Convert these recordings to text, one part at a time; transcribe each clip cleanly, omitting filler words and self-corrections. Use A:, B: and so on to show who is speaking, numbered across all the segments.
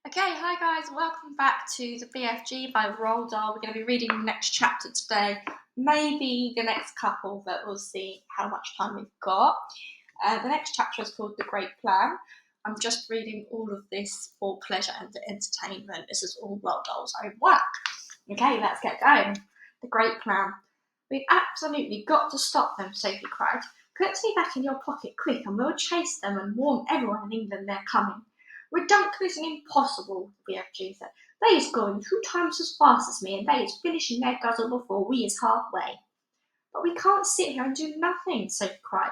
A: Okay, hi guys, welcome back to the BFG by Roald Dahl. We're going to be reading the next chapter today, maybe the next couple, but we'll see how much time we've got. The next chapter is called The Great Plan. I'm just reading all of this for pleasure and entertainment. This is all Roald Dahl's own work. Okay, let's get going. The Great Plan. We've absolutely got to stop them, Sophie cried. Put me back in your pocket quick and we'll chase them and warn everyone in England they're coming. Redunculous and impossible, the BFG said. They is going 2 times as fast as me, and they is finishing their guzzle before we is halfway. But we can't sit here and do nothing, Sophie cried.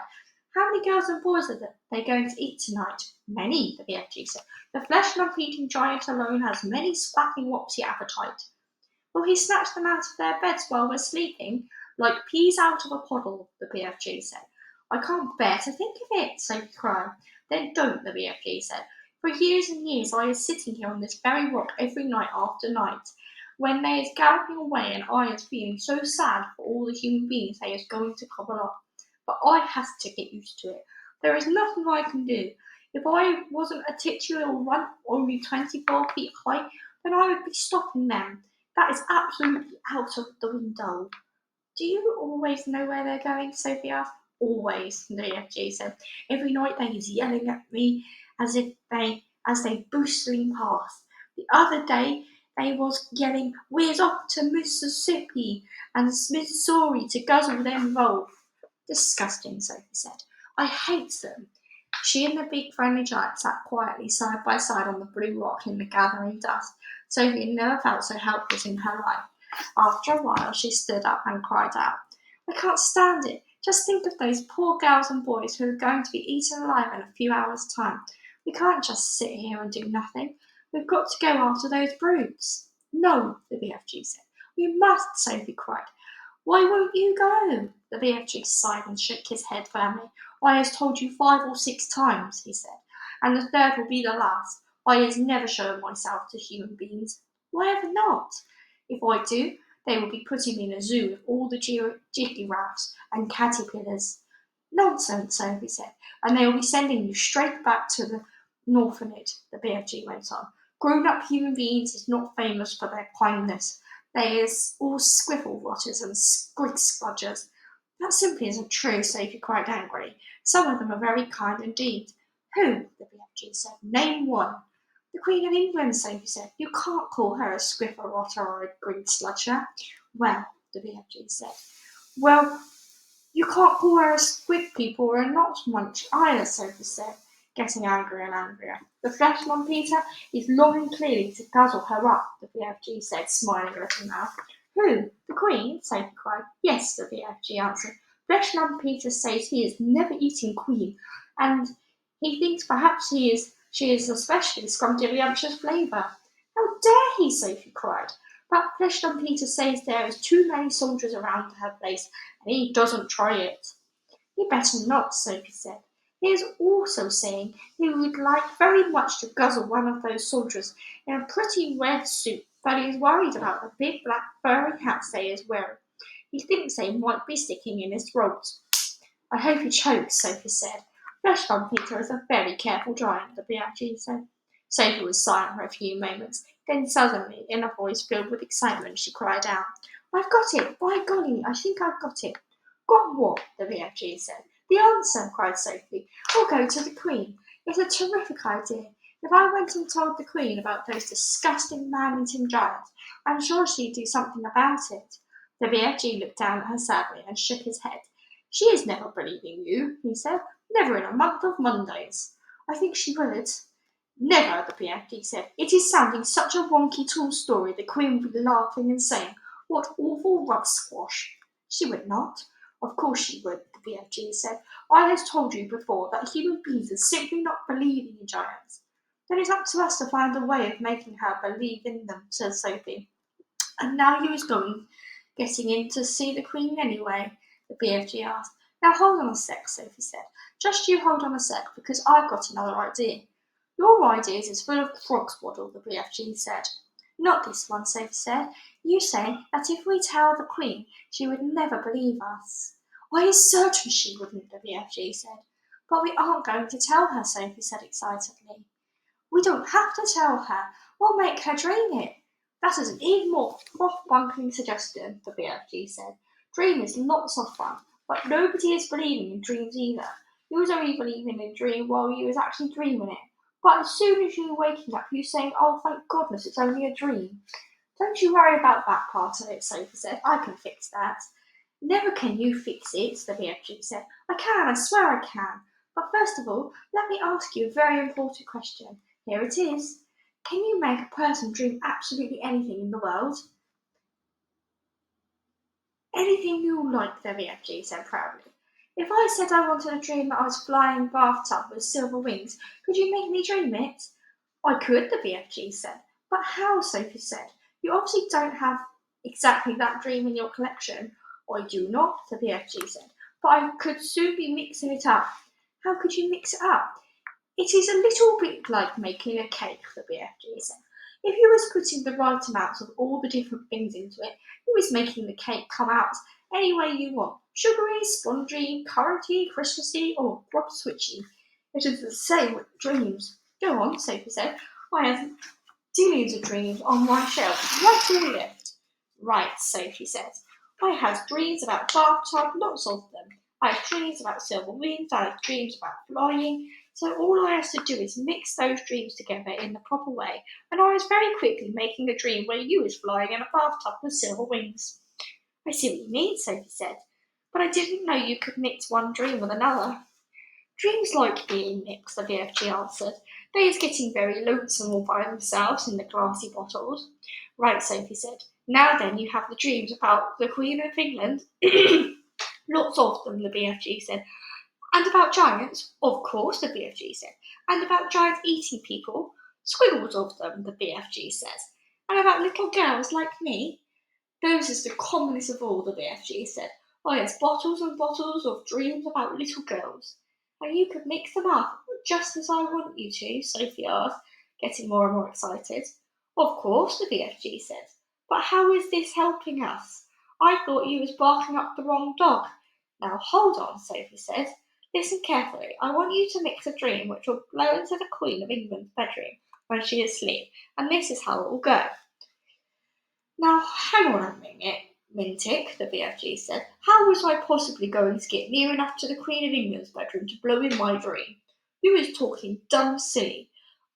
A: How many girls and boys are they going to eat tonight? Many, the BFG said. The flesh-lump-eating giant alone has many squapping wopsy appetite. Will he snatch them out of their beds while we're sleeping, like peas out of a puddle, the BFG said. I can't bear to think of it, Sophie cried. Then don't, the BFG said. For years and years I is sitting here on this very rock every night after night, when they is galloping away and I is feeling so sad for all the human beings they is going to cobble up. But I has to get used to it. There is nothing I can do. If I wasn't a titular runt only 24 feet high, then I would be stopping them. That is absolutely out of the window. Do you always know where they're going, Sophie asked. Always, the BFG said. Every night they is yelling at me as they boostling past. The other day they was yelling, "We's off to Mississippi and Missouri to guzzle them both." Disgusting, Sophie said. I hate them. She and the big friendly giant sat quietly side by side on the blue rock in the gathering dusk. Sophie had never felt so helpless in her life. After a while she stood up and cried out, I can't stand it. Just think of those poor girls and boys who are going to be eaten alive in a few hours' time. We can't just sit here and do nothing. We've got to go after those brutes. No, the BFG said. We must, Sophie cried. Why won't you go? The BFG sighed and shook his head firmly. I has told you 5 or 6 times, he said, and the third will be the last. I has never shown myself to human beings. Why ever not? If I do, they will be putting me in a zoo with all the giraffes and caterpillars. Nonsense, Sophie said, and they will be sending you straight back to the orphanage, the BFG went on. Grown-up human beings is not famous for their kindness. They is all squiffle rotters and squig spludgers. That simply isn't true, Sophie cried angrily. Some of them are very kind indeed. Who? The BFG said. Name one. The Queen of England, Sophie said. You can't call her a squiffle rotter or a grig sludger. Well, the BFG said. Well, you can't call her a squid people or a not munch either, Sophie said, getting angrier and angrier. The flesh-lump Peter is longing clearly to guzzle her up, the BFG said, smiling a little now. Who? The Queen? Sophie cried. Yes, the BFG answered. Flesh-lump Peter says he has never eaten Queen, and he thinks perhaps she is especially scrumdiddlyumptious flavour. How dare he? Sophie cried. But Flesh-lump Peter says there is too many soldiers around her place, and he doesn't try it. He better not, Sophie said. He is also saying he would like very much to guzzle one of those soldiers in a pretty red suit, but he is worried about the big black furry hats they is wearing. He thinks they might be sticking in his throat. I hope he chokes, Sophie said. Flesh-lump Peter is a very careful giant, the BFG said. Sophie was silent for a few moments. Then suddenly, in a voice filled with excitement, she cried out, I've got it! By golly, I think I've got it. Got what? The BFG said. The answer, cried Sophie. We'll go to the Queen. It's a terrific idea. If I went and told the Queen about those disgusting man-eating giants, I'm sure she'd do something about it. The BFG looked down at her sadly and shook his head. She is never believing you, he said. Never in a month of Mondays. I think she would. Never, the BFG said. It is sounding such a wonky tall story the Queen would be laughing and saying, What awful rug squash. She would not. Of course she would, the BFG said. I have told you before that human beings are simply not believing in giants. Then it's up to us to find a way of making her believe in them, said Sophie. And now you is getting in to see the Queen anyway, the BFG asked. Now hold on a sec, Sophie said. Just you hold on a sec, because I've got another idea. Your ideas is full of frog-swaddle, the BFG said. Not this one, Sophie said. You say that if we tell the Queen, she would never believe us. I is certain she wouldn't, the BFG said. But we aren't going to tell her, Sophie said excitedly. We don't have to tell her. We'll make her dream it. That is an even more froth-bunking suggestion, the BFG said. Dream is lots of fun, but nobody is believing in dreams either. You was only believing in a dream while you was actually dreaming it. But as soon as you were waking up, you saying, oh, thank goodness, it's only a dream. Don't you worry about that part of it, Sophie said. I can fix that. Never can you fix it, the BFG said. I can, I swear I can. But first of all, let me ask you a very important question. Here it is. Can you make a person dream absolutely anything in the world? Anything you like, the BFG said proudly. If I said I wanted a dream that I was flying in a bathtub with silver wings, could you make me dream it? I could, the BFG said. But how, Sophie said. You obviously don't have exactly that dream in your collection. I do not, the BFG said. But I could soon be mixing it up. How could you mix it up? It is a little bit like making a cake, the BFG said. If you was putting the right amounts of all the different things into it, you was making the cake come out any way you want. Sugary, spongy, currant-y, Christmassy, or proper switchy. It is the same with dreams. Go on, Sophie said. I have zillions of dreams on my shelf, right to the left. Right, Sophie said. I have dreams about bathtub, lots of them. I have dreams about silver wings, I have dreams about flying. So all I have to do is mix those dreams together in the proper way, and I was very quickly making a dream where you was flying in a bathtub with silver wings. I see what you mean, Sophie said, but I didn't know you could mix one dream with another. Dreams like being mixed, the BFG answered. They is getting very lonesome all by themselves in the glassy bottles. Right, Sophie said. Now then, you have the dreams about the Queen of England. Lots of them, the BFG said. And about giants, of course, the BFG said. And about giants eating people, squiggles of them, the BFG says. And about little girls like me, those is the commonest of all, the BFG said. Oh yes, bottles and bottles of dreams about little girls. And you could mix them up, just as I want you to, Sophie asked, getting more and more excited. Of course, the BFG said. But how is this helping us? I thought you was barking up the wrong dog. Now hold on, Sophie said. Listen carefully. I want you to mix a dream which will blow into the Queen of England's bedroom when she is asleep, and this is how it will go. Now, hang on a minute, the BFG said. How was I possibly going to get near enough to the Queen of England's bedroom to blow in my dream? You was talking dumb silly.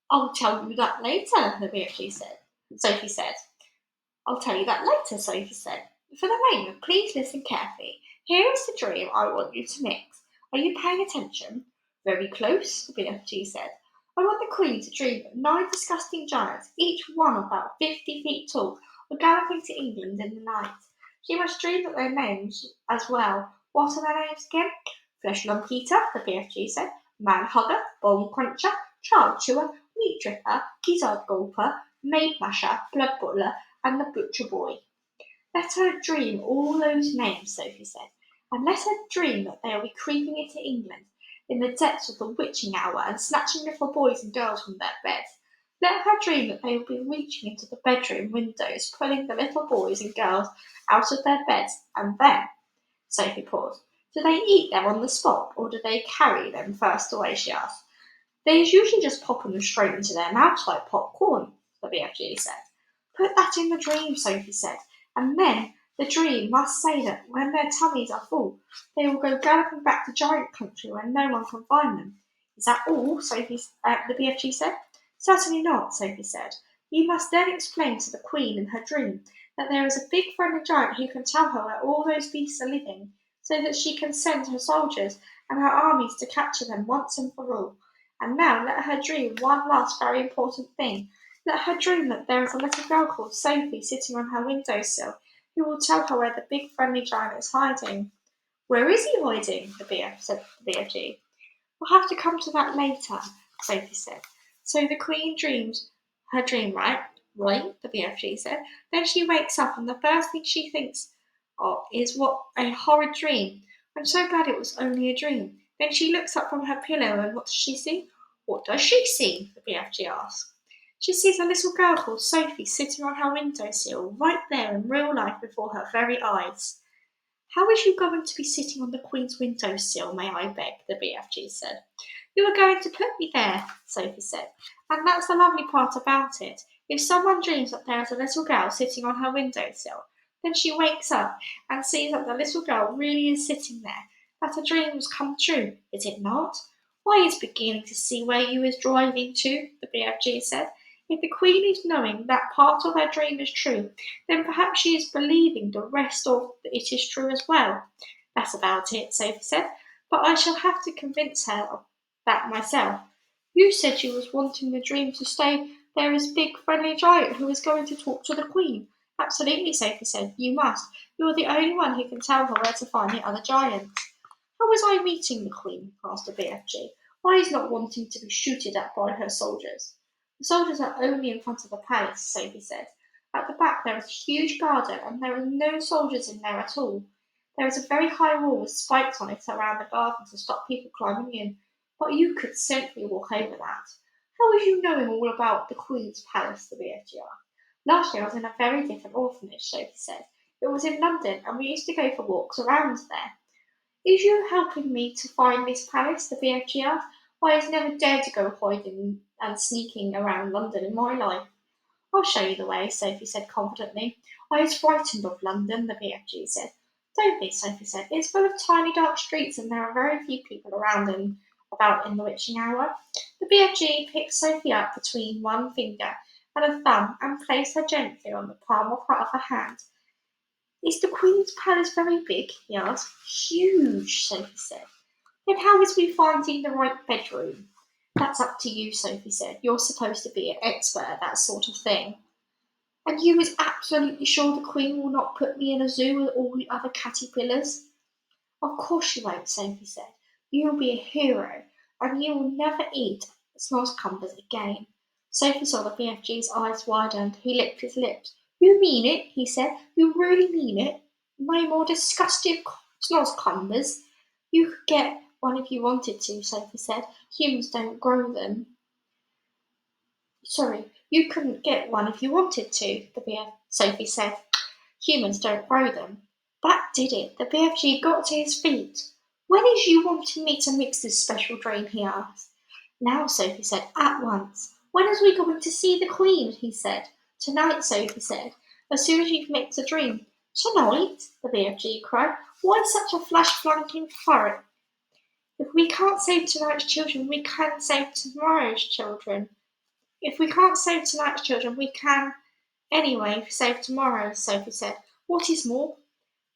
A: I'll tell you that later, the BFG said. Sophie said. I'll tell you that later, Sophie said. For the moment, please listen carefully. Here is the dream I want you to mix. Are you paying attention? Very close, the BFG said. I want the Queen to dream that 9 disgusting giants, each one about 50 feet tall, are galloping to England in the night. She must dream that their names as well. What are their names again? Flesh Lump Eater, the BFG said. Man Hugger, Bone Cruncher, Child Chewer, Meat Dripper, Gizzard Gulper, Maid Masher, Blood Butler, and the Butcher Boy. Let her dream all those names, Sophie said, and let her dream that they will be creeping into England in the depths of the witching hour and snatching little boys and girls from their beds. Let her dream that they will be reaching into the bedroom windows, pulling the little boys and girls out of their beds, and then, Sophie paused. Do they eat them on the spot, or do they carry them first away, she asked. They usually just pop them straight into their mouths like popcorn, the BFG said. Put that in the dream, Sophie said, and then the dream must say that when their tummies are full, they will go galloping back to giant country where no one can find them. Is that all? The BFG said. Certainly not, Sophie said. You must then explain to the Queen in her dream that there is a big friendly giant who can tell her where all those beasts are living, so that she can send her soldiers and her armies to capture them once and for all. And now let her dream one last very important thing. Let her dream that there is a little girl called Sophie sitting on her windowsill who will tell her where the big friendly giant is hiding. Where is he hiding? Said the BFG. We'll have to come to that later, Sophie said. So the Queen dreams her dream, right? Right, the BFG said. Then she wakes up and the first thing she thinks of is what a horrid dream. I'm so glad it was only a dream. Then she looks up from her pillow and what does she see? What does she see? The BFG asked. She sees a little girl called Sophie sitting on her windowsill right there in real life before her very eyes. How is you going to be sitting on the Queen's windowsill, may I beg? The BFG said. You were going to put me there, Sophie said. And that's the lovely part about it. If someone dreams that there is a little girl sitting on her windowsill, then she wakes up and sees that the little girl really is sitting there, that her dream has come true, is it not? Why, is beginning to see where you is driving to, the BFG said. If the Queen is knowing that part of her dream is true, then perhaps she is believing the rest of it is true as well. That's about it, Sophie said, but I shall have to convince her of that myself. You said you was wanting the dream to stay there is big friendly giant who is going to talk to the Queen. Absolutely, Sophie said. You must. You're the only one who can tell her where to find the other giants. How was I meeting the Queen? Asked the BFG. Why is not wanting to be shooted at by her soldiers? The soldiers are only in front of the palace, Sophie said. At the back there is a huge garden, and there are no soldiers in there at all. There is a very high wall with spikes on it around the garden to stop people climbing in, but you could simply walk over that. How was you knowing all about the Queen's palace? The BFG asked. Last year I was in a very different orphanage, Sophie said. It was in London, and we used to go for walks around there. Is you helping me to find this palace? The BFG asked. Why, I never dared to go hiding and sneaking around London in my life. I'll show you the way, Sophie said confidently. I was frightened of London, the BFG said. Don't be, Sophie said. It's full of tiny dark streets and there are very few people around and about in the witching hour. The BFG picked Sophie up between one finger and a thumb and placed her gently on the palm of her other hand. Is the Queen's palace very big? He asked. Huge, Sophie said. Then how is we finding the right bedroom? That's up to you, Sophie said. You're supposed to be an expert at that sort of thing. And you is absolutely sure the Queen will not put me in a zoo with all the other caterpillars? Of course you won't, Sophie said. You'll be a hero, and you will never eat snozzcumbers again. Sophie saw the BFG's eyes widen. He licked his lips. You mean it? He said. You really mean it? No more disgusting snozzcumbers. You could get one if you wanted to, Sophie said. Humans don't grow them. Sorry, you couldn't get one if you wanted to, Sophie said. Humans don't grow them. That did it. The BFG got to his feet. When is you wanting me to mix this special drink? He asked. Now, Sophie said, at once. When is we going to see the Queen? He said. Tonight, Sophie said, as soon as you've mixed the drink. Tonight? The BFG cried. Why such a flash-flanking hurry? If we can't save tonight's children, we can save tomorrow's children. If we can't save tonight's children, we can anyway save tomorrow's, Sophie said. What is more,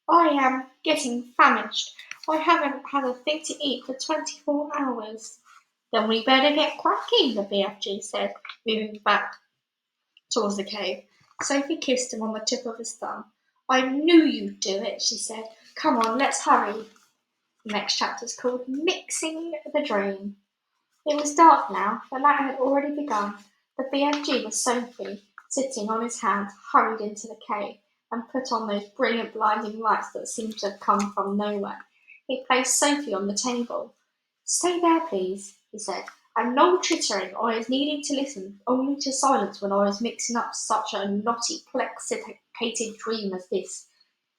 A: I am getting famished. I haven't had a thing to eat for 24 hours. Then we better get cracking, the BFG said, moving back towards the cave. Sophie kissed him on the tip of his thumb. I knew you'd do it, she said. Come on, let's hurry. The next chapter is called Mixing the Dream. It was dark now. The night had already begun. The BFG with Sophie, sitting on his hand, hurried into the cave and put on those brilliant blinding lights that seemed to have come from nowhere. He placed Sophie on the table. Stay there, please, he said, and no chittering. I was needing to listen only to silence when I was mixing up such a knotty, plexicated dream as this.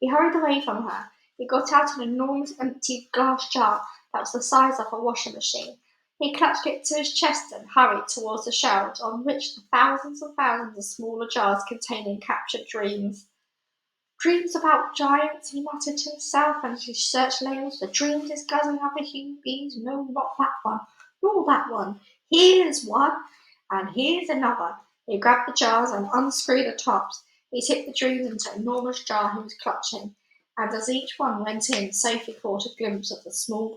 A: He hurried away from her. He got out an enormous empty glass jar that was the size of a washing machine. He clutched it to his chest and hurried towards the shelves on which the thousands and thousands of smaller jars containing captured dreams. Dreams about giants, he muttered to himself as he searched labels for dreams discussing other human beings. No, not that one, nor that one. Here's one, and here's another. He grabbed the jars and unscrewed the tops. He tipped the dreams into an enormous jar he was clutching, and as each one went in, Sophie caught a glimpse of the small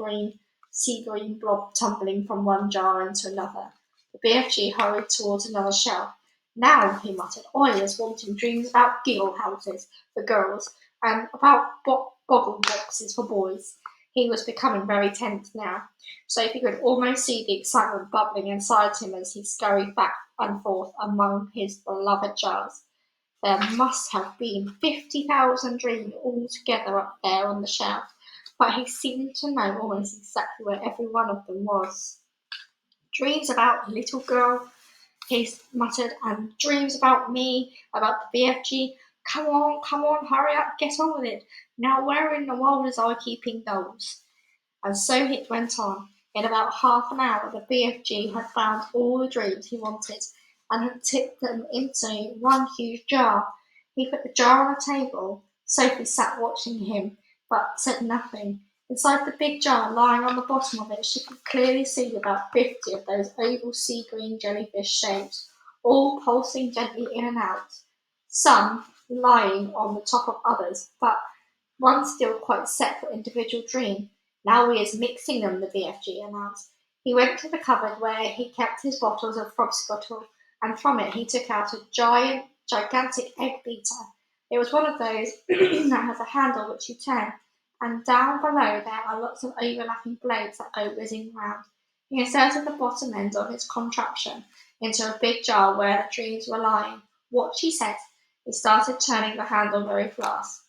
A: sea green blob tumbling from one jar into another. The BFG hurried towards another shelf. Now, he muttered, I was wanting dreams about giggle houses for girls and about boggle boxes for boys. He was becoming very tense now. Sophie could almost see the excitement bubbling inside him as he scurried back and forth among his beloved jars. There must have been 50,000 dreams altogether up there on the shelf, but he seemed to know almost exactly where every one of them was. Dreams about a little girl, he muttered, and dreams about me, about the BFG. Come on, hurry up, get on with it. Now where in the world is I keeping those? And so it went on. In about half an hour, the BFG had found all the dreams he wanted and had tipped them into one huge jar. He put the jar on a table. Sophie sat watching him, but said nothing. Inside the big jar, lying on the bottom of it, she could clearly see about 50 of those oval sea green jellyfish shapes, all pulsing gently in and out, some lying on the top of others, but one still quite separate individual dream. Now he is mixing them, the BFG announced. He went to the cupboard where he kept his bottles of Frobscottle, and from it he took out a gigantic egg beater. It was one of those that has a handle which you turn, and down below there are lots of overlapping blades that go whizzing round. He inserted the bottom end of his contraption into a big jar where the dreams were lying. Watch, he said. He started turning the handle very fast.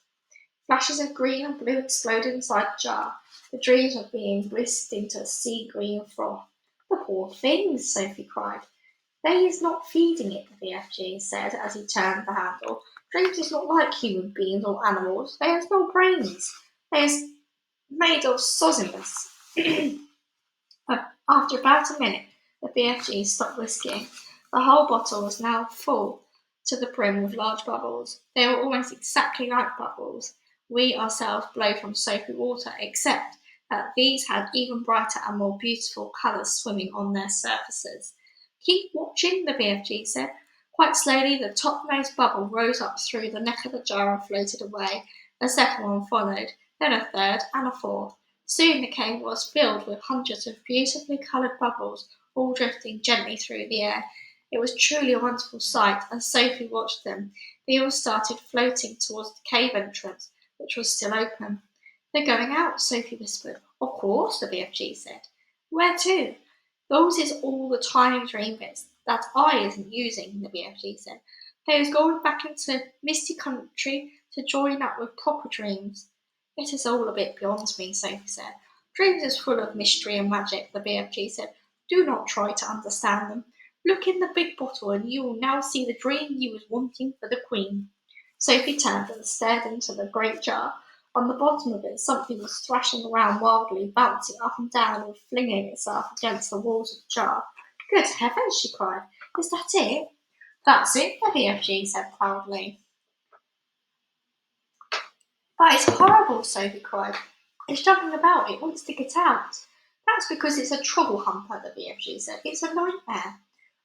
A: Flashes of green and blue exploded inside the jar. The dreams were being whisked into a sea green froth. The poor things, Sophie cried. They is not feeding it, the BFG said as he turned the handle. Dreams is not like human beings or animals. They has no brains. They is made of sosimus. After about a minute, the BFG stopped whisking. The whole bottle was now full to the brim with large bubbles. They were almost exactly like bubbles we ourselves blow from soapy water, except that these had even brighter and more beautiful colours swimming on their surfaces. Keep watching, the BFG said. Quite slowly, the topmost bubble rose up through the neck of the jar and floated away. A second one followed, then a third and a fourth. Soon the cave was filled with hundreds of beautifully coloured bubbles, all drifting gently through the air. It was truly a wonderful sight, and Sophie watched them. They all started floating towards the cave entrance, which was still open. They're going out, Sophie whispered. Of course, the BFG said. Where to? Those is all the tiny dream bits that I isn't using, the BFG said. They is going back into misty country to join up with proper dreams. It is all a bit beyond me, Sophie said. Dreams is full of mystery and magic, the BFG said. Do not try to understand them. Look in the big bottle and you will now see the dream you was wanting for the Queen. Sophie turned and stared into the great jar. On the bottom of it, something was thrashing around wildly, bouncing up and down and flinging itself against the walls of the jar. Good heavens, she cried. Is that it? That's it, the BFG said proudly. But it's horrible, Sophie cried. It's jumping about. It wants to get out. That's because it's a trouble humper, the BFG said. It's a nightmare.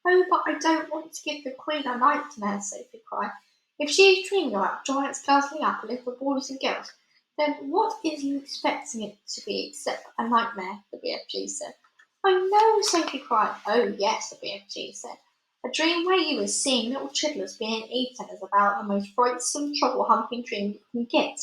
A: Oh, but I don't want to give the Queen a nightmare, Sophie cried. If she is dreaming about giants guzzling up little boys and girls, then what is you expecting it to be except a nightmare, the BFG said. I know, Sophie cried. Oh, yes, the BFG said. A dream where you were seeing little chidlers being eaten is about the most frightsome trouble-humping dream you can get.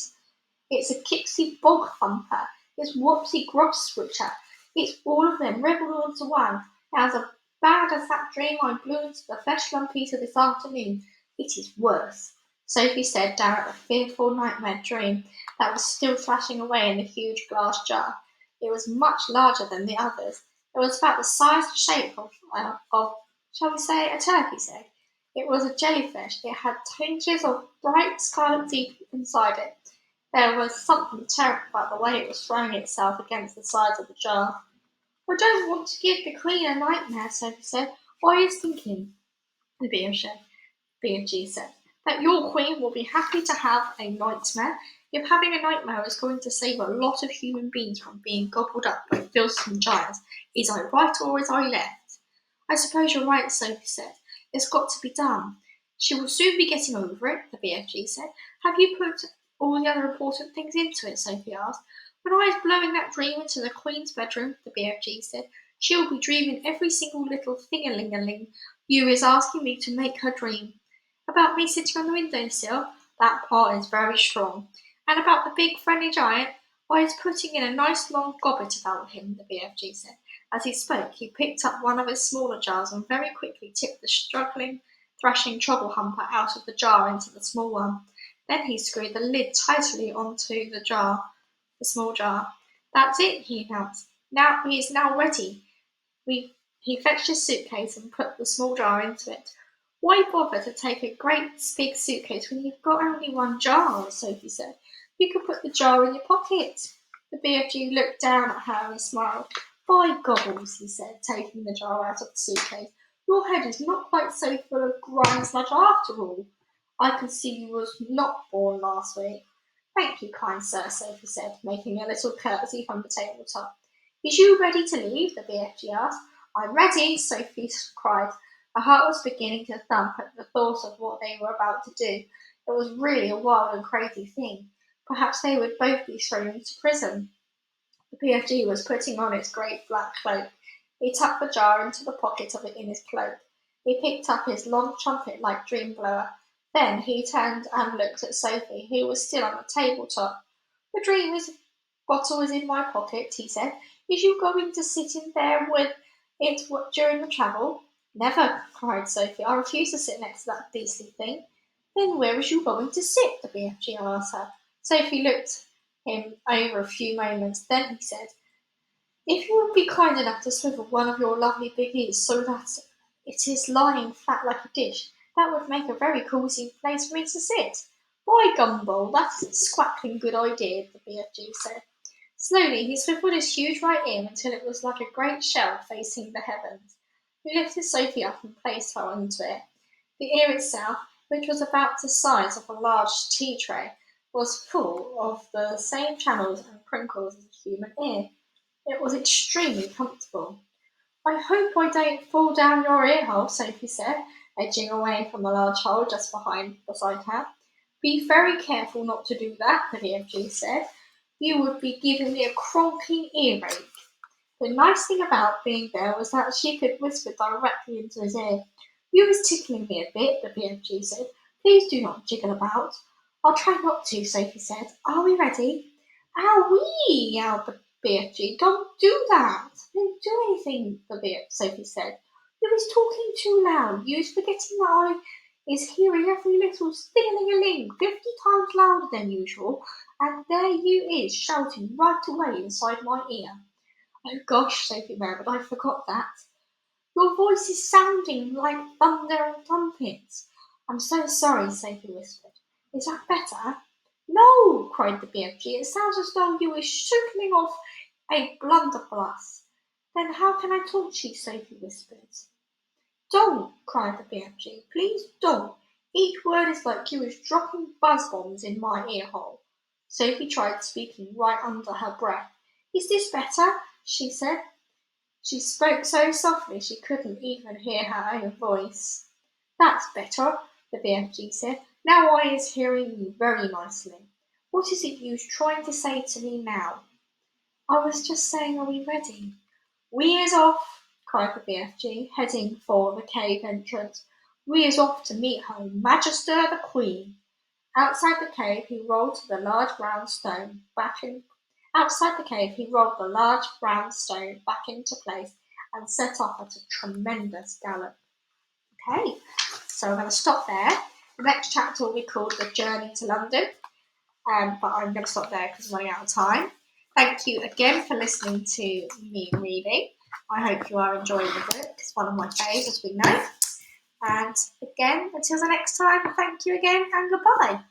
A: It's a Kipsy bog thumper. It's Wopsy grub switcher. It's all of them wriggled into one. As bad as that dream I blew into the flesh lumpies this afternoon. It is worse, Sophie said down at the fearful nightmare dream that was still thrashing away in the huge glass jar. It was much larger than the others. It was about the size and shape of, shall we say, a turkey's egg. It was a jellyfish. It had tinges of bright scarlet deep inside it. There was something terrible about the way it was throwing itself against the sides of the jar. I don't want to give the Queen a nightmare, Sophie said. Why is thinking, the BFG said, that your Queen will be happy to have a nightmare if having a nightmare is going to save a lot of human beings from being gobbled up by fearsome giants. Is I right or is I left? I suppose you're right, Sophie said. It's got to be done. She will soon be getting over it, the BFG said. Have you put all the other important things into it? Sophie asked. When I was blowing that dream into the Queen's bedroom, the BFG said, she'll be dreaming every single little thing-a-ling-a-ling you is asking me to make her dream. About me sitting on the windowsill, that part is very strong. And about the big friendly giant, I was putting in a nice long gobbet about him, the BFG said. As he spoke, he picked up one of his smaller jars and very quickly tipped the struggling, thrashing trouble humper out of the jar into the small one. Then he screwed the lid tightly onto the small jar. That's it, he announced. Now he is now ready. He fetched his suitcase and put the small jar into it. Why bother to take a great big suitcase when you've got only one jar? Sophie said. You could put the jar in your pocket. The BFG looked down at her and smiled. "By gobbles," he said, taking the jar out of the suitcase, "your head is not quite so full of grime sludge after all. I could see you was not born last week." "Thank you, kind sir," Sophie said, making a little curtsy from the tabletop. "Is you ready to leave?" the BFG asked. "I'm ready," Sophie cried. Her heart was beginning to thump at the thought of what they were about to do. It was really a wild and crazy thing. Perhaps they would both be thrown into prison. The BFG was putting on his great black cloak. He tucked the jar into the pocket of it in his cloak. He picked up his long trumpet-like dream blower. Then he turned and looked at Sophie, who was still on the tabletop. "The dream bottle is in my pocket," he said. "Is you going to sit in there with it during the travel?" "Never," cried Sophie. "I refuse to sit next to that beastly thing." "Then where is you going to sit?" the BFG asked her. Sophie looked him over a few moments. Then he said, "If you would be kind enough to swivel one of your lovely big ears so that it is lying flat like a dish, that would make a very cosy place for me to sit." "By Gumball, that's a squapping good idea," the BFG said. Slowly he swiveled his huge right ear until it was like a great shell facing the heavens. He lifted Sophie up and placed her onto it. The ear itself, which was about the size of a large tea tray, was full of the same channels and crinkles as a human ear. It was extremely comfortable. "I hope I don't fall down your ear hole," Sophie said, edging away from the large hole just beside her. "Be very careful not to do that," the BFG said. "You would be giving me a cronking earache." The nice thing about being there was that she could whisper directly into his ear. "You was tickling me a bit," the BFG said. "Please do not jiggle about." "I'll try not to," Sophie said. "Are we ready?" "Owie!" yelled the BFG. "Don't do that." "Don't do anything," Sophie said. "You is talking too loud. You is forgetting that I is hearing every little sting-a-ling-a-ling 50 times louder than usual, and there you is shouting right away inside my ear." "Oh gosh," Sophie murmured, "I forgot that." "Your voice is sounding like thunder and trumpets." "I'm so sorry," Sophie whispered. "Is that better?" "No!" cried the BFG. "It sounds as though you were shooting off a blunderbuss." "Then how can I talk to you?" Sophie whispered. "Don't!" cried the BFG. "Please don't! Each word is like you was dropping buzz bombs in my ear hole." Sophie tried speaking right under her breath. "Is this better?" she said. She spoke so softly she couldn't even hear her own voice. "That's better," the BFG said. "Now I is hearing you very nicely. What is it you's trying to say to me now?" "I was just saying, are we ready?" "We is off!" cried the BFG, heading for the cave entrance. "We is off to meet Her Magister the Queen." Outside the cave he rolled the large brown stone back into place and set off at a tremendous gallop. Okay, so I'm going to stop there. The next chapter will be called The Journey to London, but I'm going to stop there because I'm running out of time. Thank you again for listening to me reading. I hope you are enjoying the book. It's one of my favourites, as we know. And again, until the next time, thank you again and goodbye.